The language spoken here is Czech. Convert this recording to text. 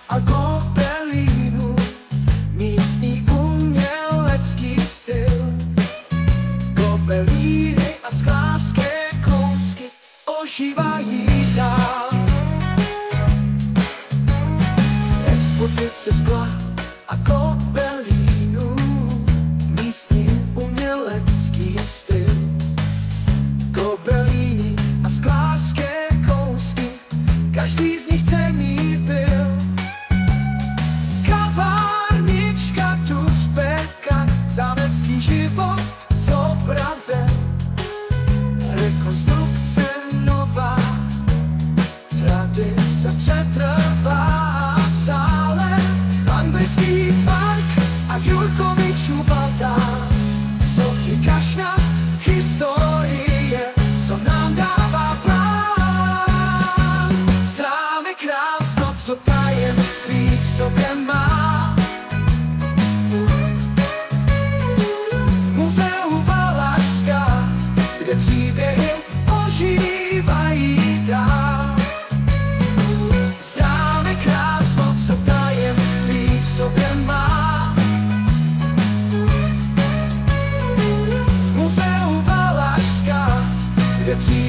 a Gobelínu, místní umělecký styl. Gobelíny a sklářské kousky ožívají dál. Expozice skla a Gobelínu, místní umělecký styl. Gobelíny a sklářské kousky, každý z nich cenný byl. Kavárnička tu spekla, zámecký život zobrazen. Rekonstrukce nová, tradice přetrvá v sále. Anglický park a Jurkovičův altár, sochy kašna, historie, co nám dává plán. Zámek krásno, co tajemství v sobě má. V muzeu Valašská, kde příběhy ožívají dál. Zámek krásno, co tajemství v sobě má. V muzeu Valašská, kde příběhy